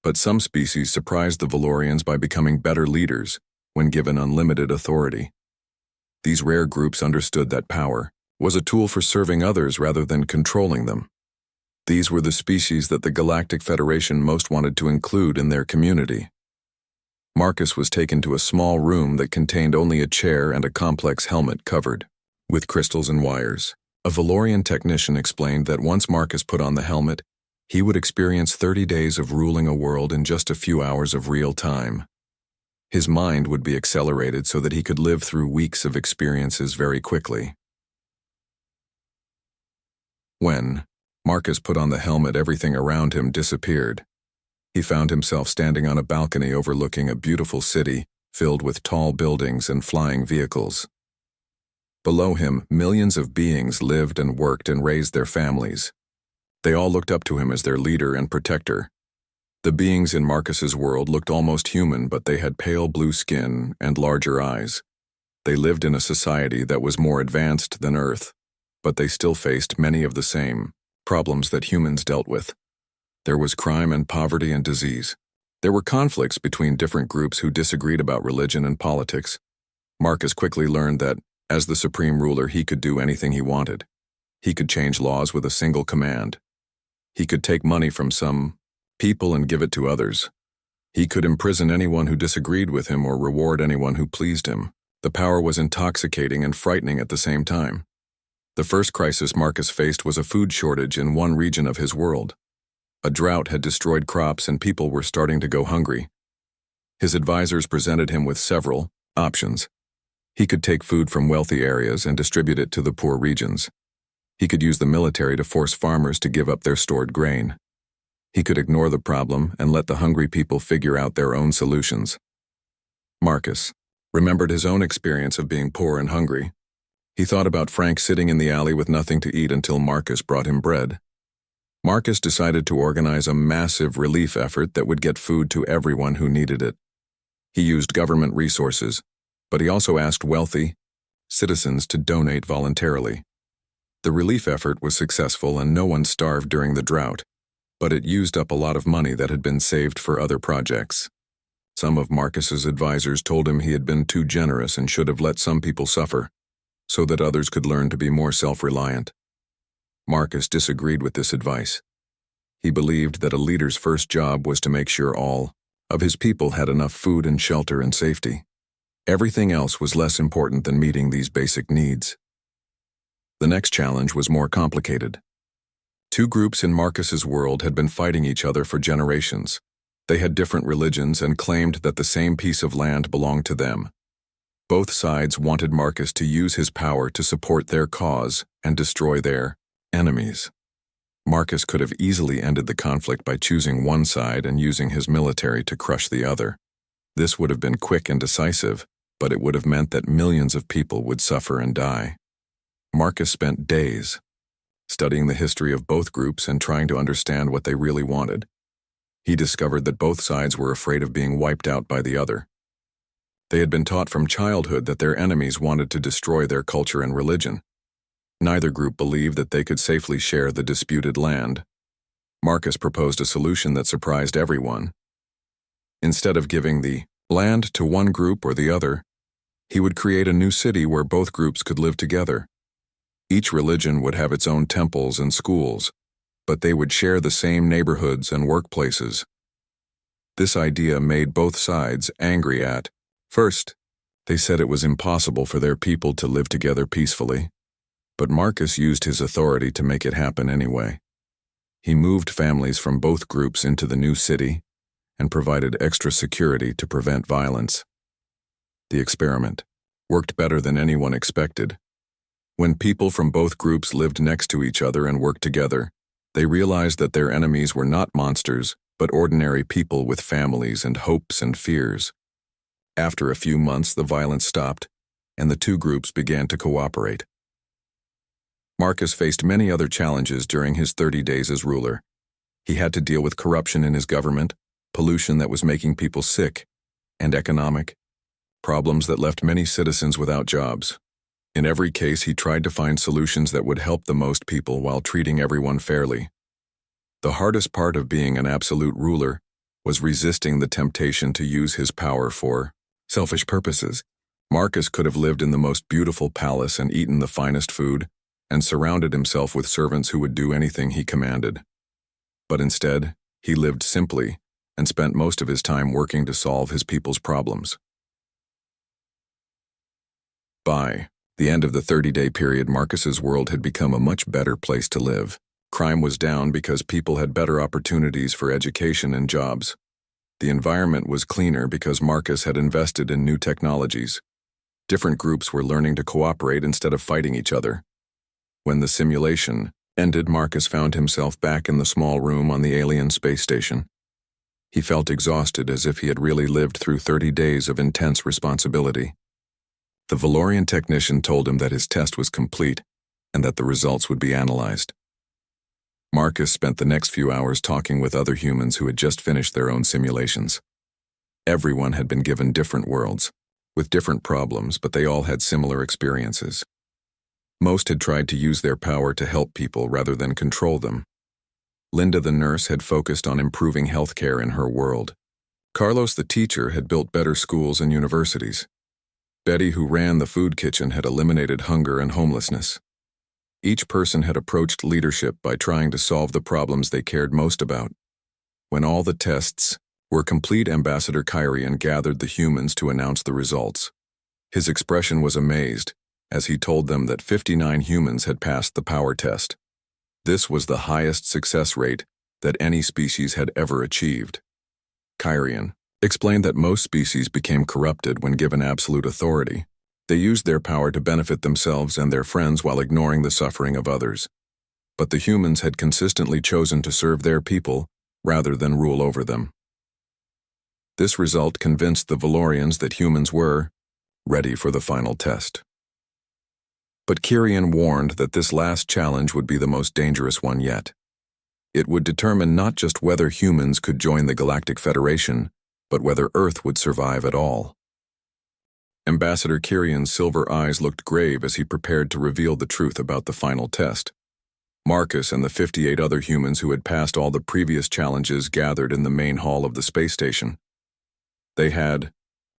But some species surprised the Valorians by becoming better leaders when given unlimited authority. These rare groups understood that power was a tool for serving others rather than controlling them. These were the species that the Galactic Federation most wanted to include in their community. Marcus was taken to a small room that contained only a chair and a complex helmet covered with crystals and wires. A Valorian technician explained that once Marcus put on the helmet, he would experience 30 days of ruling a world in just a few hours of real time. His mind would be accelerated so that he could live through weeks of experiences very quickly. When Marcus put on the helmet, everything around him disappeared. He found himself standing on a balcony overlooking a beautiful city filled with tall buildings and flying vehicles. Below him, millions of beings lived and worked and raised their families. They all looked up to him as their leader and protector. The beings in Marcus's world looked almost human, but they had pale blue skin and larger eyes. They lived in a society that was more advanced than Earth, but they still faced many of the same problems that humans dealt with. There was crime and poverty and disease. There were conflicts between different groups who disagreed about religion and politics. Marcus quickly learned that, as the supreme ruler, he could do anything he wanted. He could change laws with a single command. He could take money from some people and give it to others. He could imprison anyone who disagreed with him or reward anyone who pleased him. The power was intoxicating and frightening at the same time. The first crisis Marcus faced was a food shortage in one region of his world. A drought had destroyed crops and people were starting to go hungry. His advisors presented him with several options. He could take food from wealthy areas and distribute it to the poor regions. He could use the military to force farmers to give up their stored grain. He could ignore the problem and let the hungry people figure out their own solutions. Marcus remembered his own experience of being poor and hungry. He thought about Frank sitting in the alley with nothing to eat until Marcus brought him bread. Marcus decided to organize a massive relief effort that would get food to everyone who needed it. He used government resources, but he also asked wealthy citizens to donate voluntarily. The relief effort was successful and no one starved during the drought, but it used up a lot of money that had been saved for other projects. Some of Marcus's advisors told him he had been too generous and should have let some people suffer, so that others could learn to be more self-reliant. Marcus disagreed with this advice. He believed that a leader's first job was to make sure all of his people had enough food and shelter and safety. Everything else was less important than meeting these basic needs. The next challenge was more complicated. Two groups in Marcus's world had been fighting each other for generations. They had different religions and claimed that the same piece of land belonged to them. Both sides wanted Marcus to use his power to support their cause and destroy their enemies. Marcus could have easily ended the conflict by choosing one side and using his military to crush the other. This would have been quick and decisive, but it would have meant that millions of people would suffer and die. Marcus spent days studying the history of both groups and trying to understand what they really wanted. He discovered that both sides were afraid of being wiped out by the other. They had been taught from childhood that their enemies wanted to destroy their culture and religion. Neither group believed that they could safely share the disputed land. Marcus proposed a solution that surprised everyone. Instead of giving the land to one group or the other, he would create a new city where both groups could live together. Each religion would have its own temples and schools, but they would share the same neighborhoods and workplaces. This idea made both sides angry at first. They said it was impossible for their people to live together peacefully, but Marcus used his authority to make it happen anyway. He moved families from both groups into the new city and provided extra security to prevent violence. The experiment worked better than anyone expected. When people from both groups lived next to each other and worked together, they realized that their enemies were not monsters, but ordinary people with families and hopes and fears. After a few months, the violence stopped, and the two groups began to cooperate. Marcus faced many other challenges during his 30 days as ruler. He had to deal with corruption in his government, pollution that was making people sick, and economic problems that left many citizens without jobs. In every case, he tried to find solutions that would help the most people while treating everyone fairly. The hardest part of being an absolute ruler was resisting the temptation to use his power for selfish purposes. Marcus could have lived in the most beautiful palace and eaten the finest food, and surrounded himself with servants who would do anything he commanded. But instead, he lived simply and spent most of his time working to solve his people's problems. By the end of the 30-day period, Marcus's world had become a much better place to live. Crime was down because people had better opportunities for education and jobs. The environment was cleaner because Marcus had invested in new technologies. Different groups were learning to cooperate instead of fighting each other. When the simulation ended, Marcus found himself back in the small room on the alien space station. He felt exhausted, as if he had really lived through 30 days of intense responsibility. The Valorian technician told him that his test was complete and that the results would be analyzed. Marcus spent the next few hours talking with other humans who had just finished their own simulations. Everyone had been given different worlds, with different problems, but they all had similar experiences. Most had tried to use their power to help people rather than control them. Linda the nurse had focused on improving healthcare in her world. Carlos the teacher had built better schools and universities. Betty, who ran the food kitchen, had eliminated hunger and homelessness. Each person had approached leadership by trying to solve the problems they cared most about. When all the tests were complete, Ambassador Kyrian gathered the humans to announce the results. His expression was amazed as he told them that 59 humans had passed the power test. This was the highest success rate that any species had ever achieved. Kyrian explained that most species became corrupted when given absolute authority. They used their power to benefit themselves and their friends while ignoring the suffering of others. But the humans had consistently chosen to serve their people rather than rule over them. This result convinced the Valorians that humans were ready for the final test. But Kyrian warned that this last challenge would be the most dangerous one yet. It would determine not just whether humans could join the Galactic Federation, but whether Earth would survive at all. Ambassador Kyrian's silver eyes looked grave as he prepared to reveal the truth about the final test. Marcus and the 58 other humans who had passed all the previous challenges gathered in the main hall of the space station. They had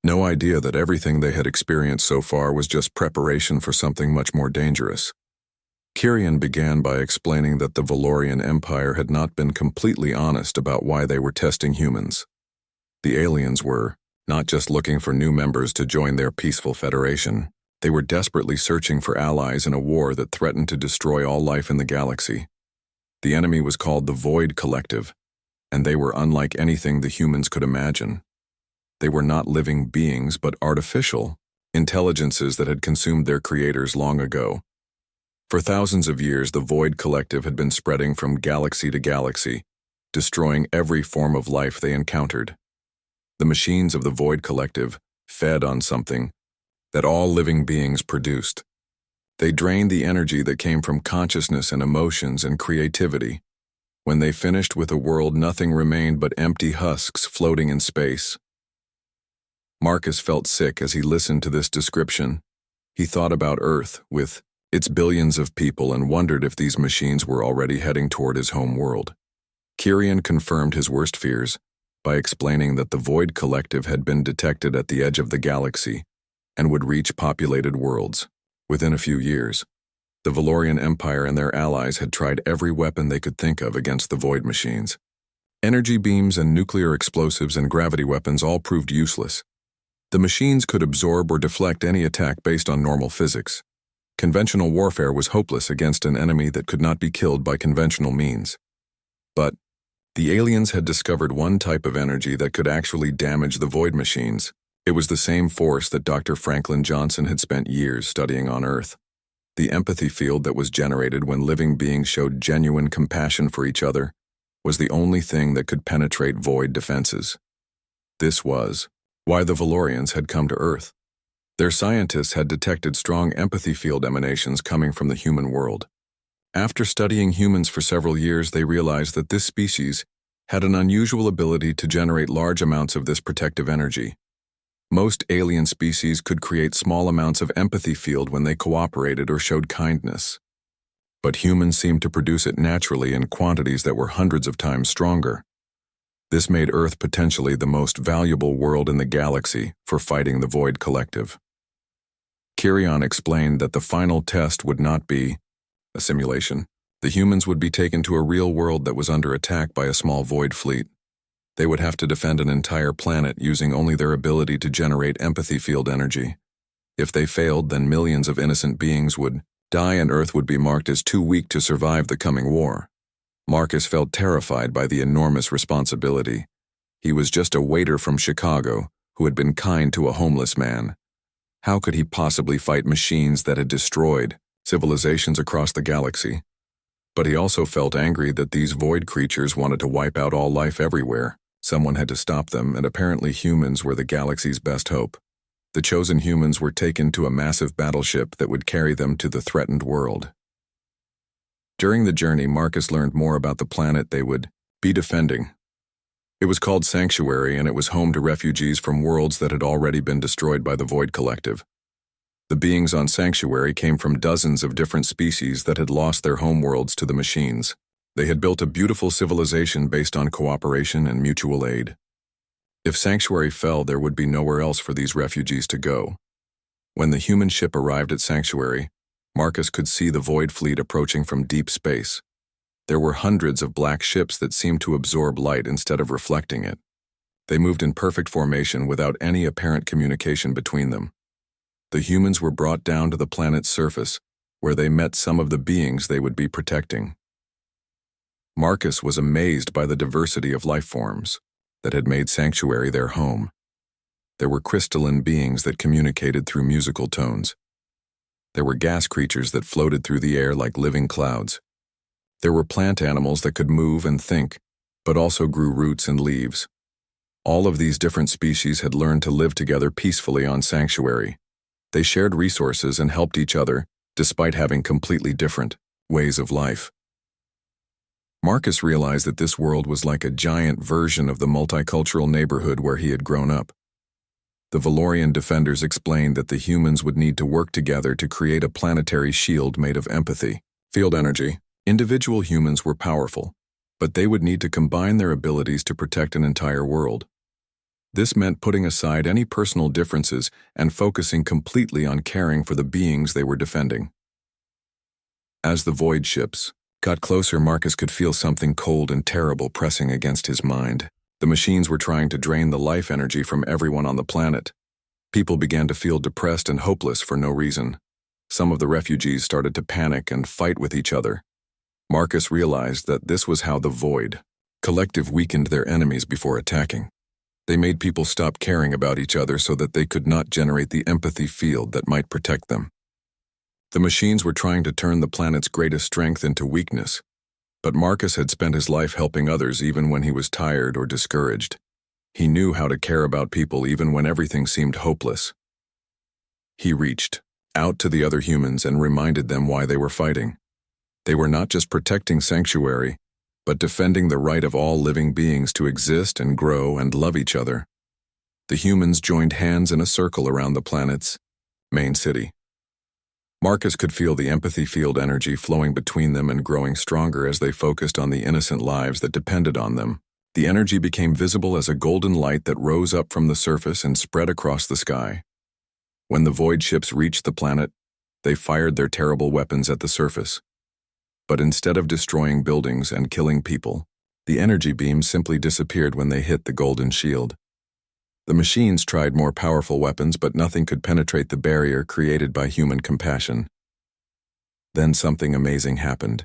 no idea that everything they had experienced so far was just preparation for something much more dangerous. Kyrian began by explaining that the Valorian Empire had not been completely honest about why they were testing humans. The aliens were not just looking for new members to join their peaceful federation. They were desperately searching for allies in a war that threatened to destroy all life in the galaxy. The enemy was called the Void Collective, and they were unlike anything the humans could imagine. They were not living beings, but artificial intelligences that had consumed their creators long ago. For thousands of years, the Void Collective had been spreading from galaxy to galaxy, destroying every form of life they encountered. The machines of the Void Collective fed on something that all living beings produced. They drained the energy that came from consciousness and emotions and creativity. When they finished with a world, nothing remained but empty husks floating in space. Marcus felt sick as he listened to this description. He thought about Earth, with its billions of people, and wondered if these machines were already heading toward his home world. Kyrian confirmed his worst fears by explaining that the Void Collective had been detected at the edge of the galaxy and would reach populated worlds. Within a few years, the Valorian Empire and their allies had tried every weapon they could think of against the Void machines. Energy beams and nuclear explosives and gravity weapons all proved useless. The machines could absorb or deflect any attack based on normal physics. Conventional warfare was hopeless against an enemy that could not be killed by conventional means. But the aliens had discovered one type of energy that could actually damage the Void machines. It was the same force that Dr. Franklin Johnson had spent years studying on Earth. The empathy field that was generated when living beings showed genuine compassion for each other was the only thing that could penetrate Void defenses. This was why the Valorians had come to Earth. Their scientists had detected strong empathy field emanations coming from the human world. After studying humans for several years, they realized that this species had an unusual ability to generate large amounts of this protective energy. Most alien species could create small amounts of empathy field when they cooperated or showed kindness. But humans seemed to produce it naturally in quantities that were hundreds of times stronger. This made Earth potentially the most valuable world in the galaxy for fighting the Void Collective. Kyrian explained that the final test would not be a simulation. The humans would be taken to a real world that was under attack by a small Void fleet. They would have to defend an entire planet using only their ability to generate empathy field energy. If they failed, then millions of innocent beings would die and Earth would be marked as too weak to survive the coming war. Marcus felt terrified by the enormous responsibility. He was just a waiter from Chicago who had been kind to a homeless man. How could he possibly fight machines that had destroyed civilizations across the galaxy? But he also felt angry that these Void creatures wanted to wipe out all life everywhere. Someone had to stop them, and apparently humans were the galaxy's best hope. The chosen humans were taken to a massive battleship that would carry them to the threatened world. During the journey, Marcus learned more about the planet they would be defending. It was called Sanctuary, and it was home to refugees from worlds that had already been destroyed by the Void Collective. The beings on Sanctuary came from dozens of different species that had lost their homeworlds to the machines. They had built a beautiful civilization based on cooperation and mutual aid. If Sanctuary fell, there would be nowhere else for these refugees to go. When the human ship arrived at Sanctuary, Marcus could see the Void fleet approaching from deep space. There were hundreds of black ships that seemed to absorb light instead of reflecting it. They moved in perfect formation without any apparent communication between them. The humans were brought down to the planet's surface, where they met some of the beings they would be protecting. Marcus was amazed by the diversity of life forms that had made Sanctuary their home. There were crystalline beings that communicated through musical tones. There were gas creatures that floated through the air like living clouds. There were plant animals that could move and think, but also grew roots and leaves. All of these different species had learned to live together peacefully on Sanctuary. They shared resources and helped each other, despite having completely different ways of life. Marcus realized that this world was like a giant version of the multicultural neighborhood where he had grown up. The Valorian defenders explained that the humans would need to work together to create a planetary shield made of empathy, field energy. Individual humans were powerful, but they would need to combine their abilities to protect an entire world. This meant putting aside any personal differences and focusing completely on caring for the beings they were defending. As the Void ships got closer, Marcus could feel something cold and terrible pressing against his mind. The machines were trying to drain the life energy from everyone on the planet. People began to feel depressed and hopeless for no reason. Some of the refugees started to panic and fight with each other. Marcus realized that this was how the Void Collective weakened their enemies before attacking. They made people stop caring about each other so that they could not generate the empathy field that might protect them. The machines were trying to turn the planet's greatest strength into weakness, but Marcus had spent his life helping others even when he was tired or discouraged. He knew how to care about people even when everything seemed hopeless. He reached out to the other humans and reminded them why they were fighting. They were not just protecting Sanctuary, but defending the right of all living beings to exist and grow and love each other. The humans joined hands in a circle around the planet's main city. Marcus could feel the empathy field energy flowing between them and growing stronger as they focused on the innocent lives that depended on them. The energy became visible as a golden light that rose up from the surface and spread across the sky. When the void ships reached the planet, they fired their terrible weapons at the surface. But instead of destroying buildings and killing people, the energy beams simply disappeared when they hit the golden shield. The machines tried more powerful weapons, but nothing could penetrate the barrier created by human compassion. Then something amazing happened.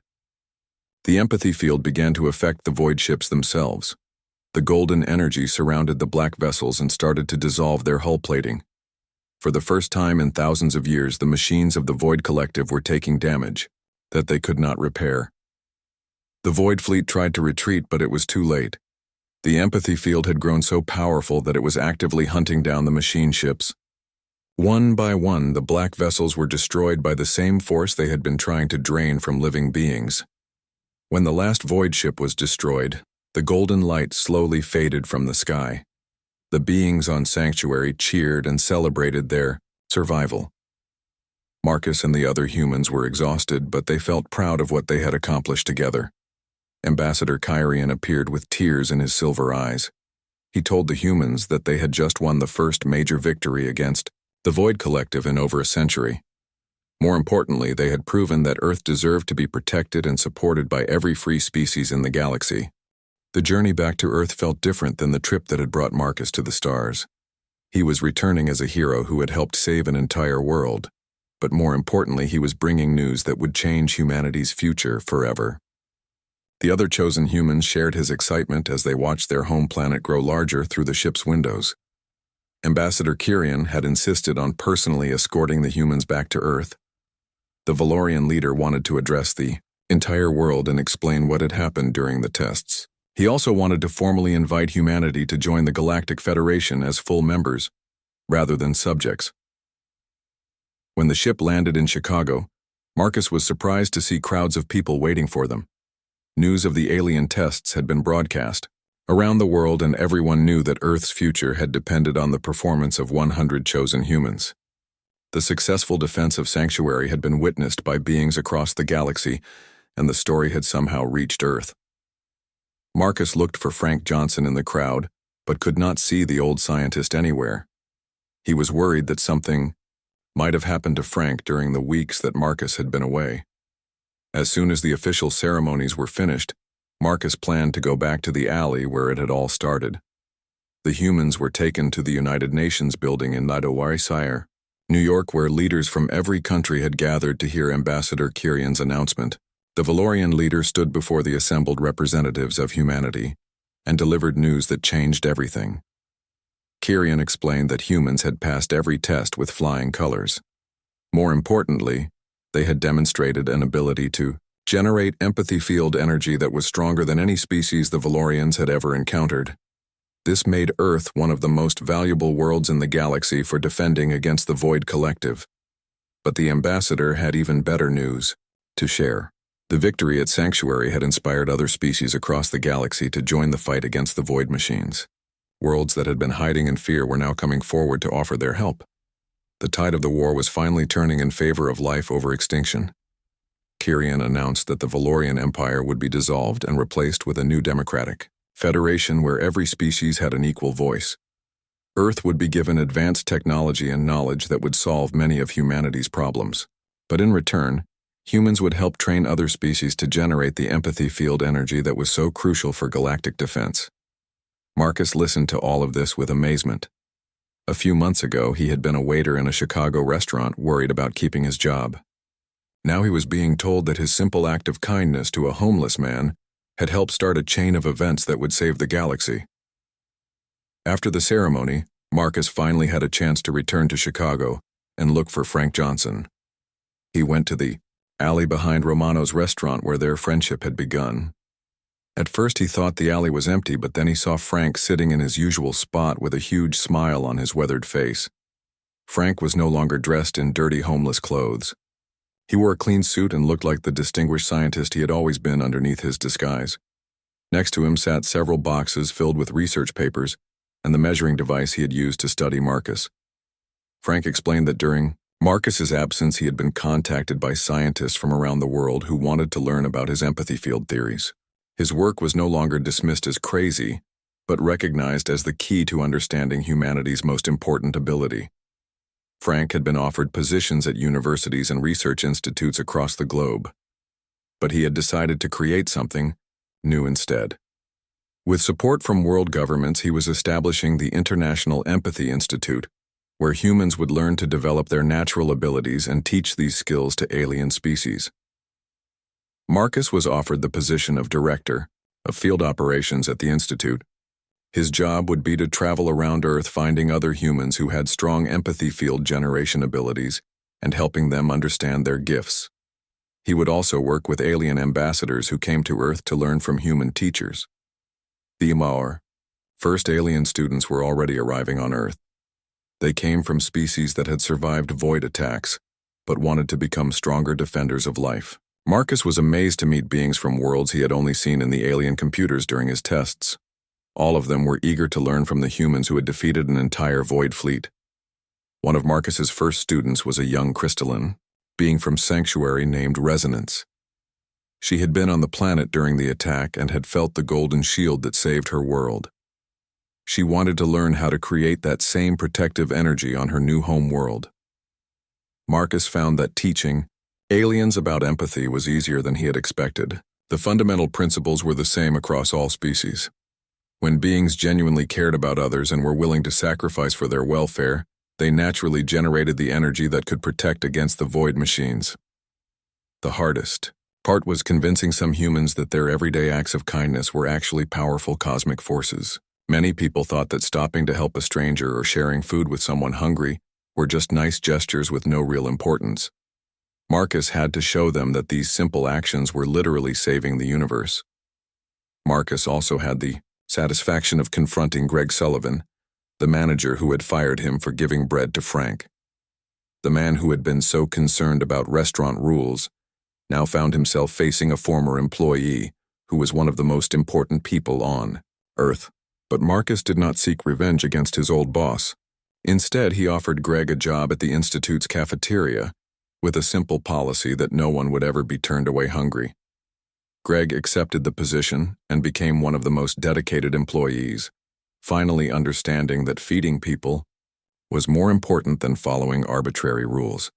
The empathy field began to affect the void ships themselves. The golden energy surrounded the black vessels and started to dissolve their hull plating. For the first time in thousands of years, the machines of the Void Collective were taking damage that they could not repair. The Void Fleet tried to retreat, but it was too late. The empathy field had grown so powerful that it was actively hunting down the machine ships. One by one, the black vessels were destroyed by the same force they had been trying to drain from living beings. When the last void ship was destroyed, the golden light slowly faded from the sky. The beings on Sanctuary cheered and celebrated their survival. Marcus and the other humans were exhausted, but they felt proud of what they had accomplished together. Ambassador Kyrian appeared with tears in his silver eyes. He told the humans that they had just won the first major victory against the Void Collective in over a century. More importantly, they had proven that Earth deserved to be protected and supported by every free species in the galaxy. The journey back to Earth felt different than the trip that had brought Marcus to the stars. He was returning as a hero who had helped save an entire world, but more importantly, he was bringing news that would change humanity's future forever. The other chosen humans shared his excitement as they watched their home planet grow larger through the ship's windows. Ambassador Kyrian had insisted on personally escorting the humans back to Earth. The Valorian leader wanted to address the entire world and explain what had happened during the tests. He also wanted to formally invite humanity to join the Galactic Federation as full members, rather than subjects. When the ship landed in Chicago, Marcus was surprised to see crowds of people waiting for them. News of the alien tests had been broadcast around the world, and everyone knew that Earth's future had depended on the performance of 100 chosen humans. The successful defense of Sanctuary had been witnessed by beings across the galaxy, and the story had somehow reached Earth. Marcus looked for Frank Johnson in the crowd, but could not see the old scientist anywhere. He was worried that something might have happened to Frank during the weeks that Marcus had been away. As soon as the official ceremonies were finished, Marcus planned to go back to the alley where it had all started. The humans were taken to the United Nations building in Nidowarisire, New York, where leaders from every country had gathered to hear Ambassador Kyrian's announcement. The Valorian leader stood before the assembled representatives of humanity and delivered news that changed everything. Kyrian explained that humans had passed every test with flying colors. More importantly, they had demonstrated an ability to generate empathy field energy that was stronger than any species the Valorians had ever encountered. This made Earth one of the most valuable worlds in the galaxy for defending against the Void Collective. But the ambassador had even better news to share. The victory at Sanctuary had inspired other species across the galaxy to join the fight against the Void machines. Worlds that had been hiding in fear were now coming forward to offer their help. The tide of the war was finally turning in favor of life over extinction. Kyrian announced that the Valorian Empire would be dissolved and replaced with a new democratic federation where every species had an equal voice. Earth would be given advanced technology and knowledge that would solve many of humanity's problems. But in return, humans would help train other species to generate the empathy field energy that was so crucial for galactic defense. Marcus listened to all of this with amazement. A few months ago, he had been a waiter in a Chicago restaurant worried about keeping his job. Now he was being told that his simple act of kindness to a homeless man had helped start a chain of events that would save the galaxy. After the ceremony, Marcus finally had a chance to return to Chicago and look for Frank Johnson. He went to the alley behind Romano's restaurant where their friendship had begun. At first he thought the alley was empty, but then he saw Frank sitting in his usual spot with a huge smile on his weathered face. Frank was no longer dressed in dirty homeless clothes. He wore a clean suit and looked like the distinguished scientist he had always been underneath his disguise. Next to him sat several boxes filled with research papers and the measuring device he had used to study Marcus. Frank explained that during Marcus's absence he had been contacted by scientists from around the world who wanted to learn about his empathy field theories. His work was no longer dismissed as crazy, but recognized as the key to understanding humanity's most important ability. Frank had been offered positions at universities and research institutes across the globe, but he had decided to create something new instead. With support from world governments, he was establishing the International Empathy Institute, where humans would learn to develop their natural abilities and teach these skills to alien species. Marcus was offered the position of director of field operations at the institute. His job would be to travel around Earth finding other humans who had strong empathy field generation abilities and helping them understand their gifts. He would also work with alien ambassadors who came to Earth to learn from human teachers. The first alien students were already arriving on Earth. They came from species that had survived void attacks, but wanted to become stronger defenders of life. Marcus was amazed to meet beings from worlds he had only seen in the alien computers during his tests. All of them were eager to learn from the humans who had defeated an entire void fleet. One of Marcus's first students was a young crystalline, being from Sanctuary named Resonance. She had been on the planet during the attack and had felt the golden shield that saved her world. She wanted to learn how to create that same protective energy on her new home world. Marcus found that teaching aliens about empathy was easier than he had expected. The fundamental principles were the same across all species. When beings genuinely cared about others and were willing to sacrifice for their welfare, they naturally generated the energy that could protect against the void machines. The hardest part was convincing some humans that their everyday acts of kindness were actually powerful cosmic forces. Many people thought that stopping to help a stranger or sharing food with someone hungry were just nice gestures with no real importance. Marcus had to show them that these simple actions were literally saving the universe. Marcus also had the satisfaction of confronting Greg Sullivan, the manager who had fired him for giving bread to Frank. The man who had been so concerned about restaurant rules now found himself facing a former employee who was one of the most important people on Earth. But Marcus did not seek revenge against his old boss. Instead, he offered Greg a job at the Institute's cafeteria with a simple policy that no one would ever be turned away hungry. Greg accepted the position and became one of the most dedicated employees, finally understanding that feeding people was more important than following arbitrary rules.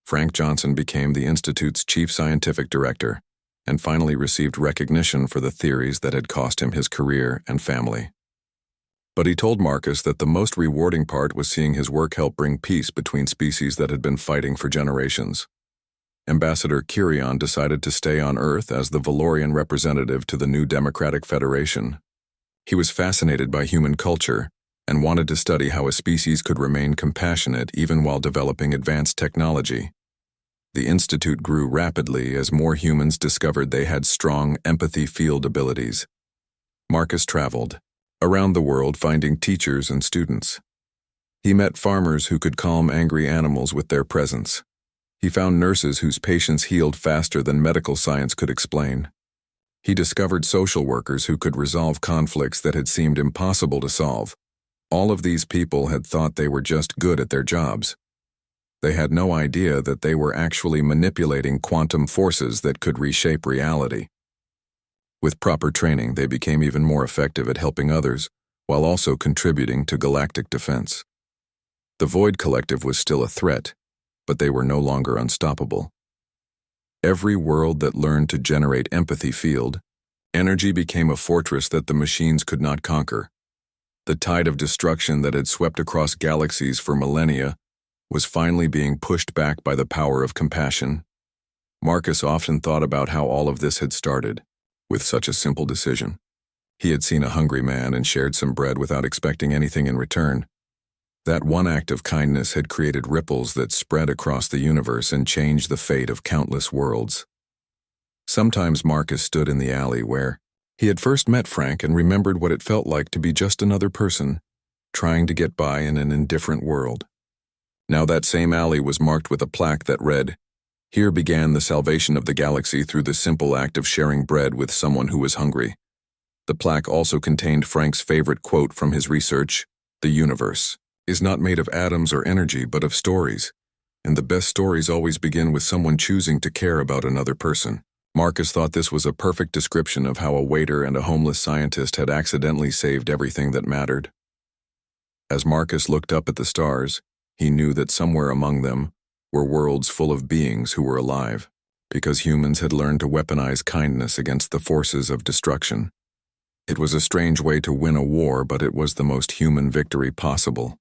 Frank Johnson became the Institute's chief scientific director and finally received recognition for the theories that had cost him his career and family. But he told Marcus that the most rewarding part was seeing his work help bring peace between species that had been fighting for generations. Ambassador Kyrion decided to stay on Earth as the Valorian representative to the new Democratic Federation. He was fascinated by human culture and wanted to study how a species could remain compassionate even while developing advanced technology. The Institute grew rapidly as more humans discovered they had strong empathy field abilities. Marcus traveled around the world finding teachers and students. He met farmers who could calm angry animals with their presence. He found nurses whose patients healed faster than medical science could explain. He discovered social workers who could resolve conflicts that had seemed impossible to solve. All of these people had thought they were just good at their jobs. They had no idea that they were actually manipulating quantum forces that could reshape reality. With proper training, they became even more effective at helping others, while also contributing to galactic defense. The Void Collective was still a threat, but they were no longer unstoppable. Every world that learned to generate empathy field, energy became a fortress that the machines could not conquer. The tide of destruction that had swept across galaxies for millennia was finally being pushed back by the power of compassion. Marcus often thought about how all of this had started, with such a simple decision. He had seen a hungry man and shared some bread without expecting anything in return. That one act of kindness had created ripples that spread across the universe and changed the fate of countless worlds. Sometimes Marcus stood in the alley where he had first met Frank and remembered what it felt like to be just another person, trying to get by in an indifferent world. Now that same alley was marked with a plaque that read, "Here began the salvation of the galaxy through the simple act of sharing bread with someone who was hungry." The plaque also contained Frank's favorite quote from his research, "The universe is not made of atoms or energy, but of stories, and the best stories always begin with someone choosing to care about another person." Marcus thought this was a perfect description of how a waiter and a homeless scientist had accidentally saved everything that mattered. As Marcus looked up at the stars, he knew that somewhere among them were worlds full of beings who were alive, because humans had learned to weaponize kindness against the forces of destruction. It was a strange way to win a war, but it was the most human victory possible.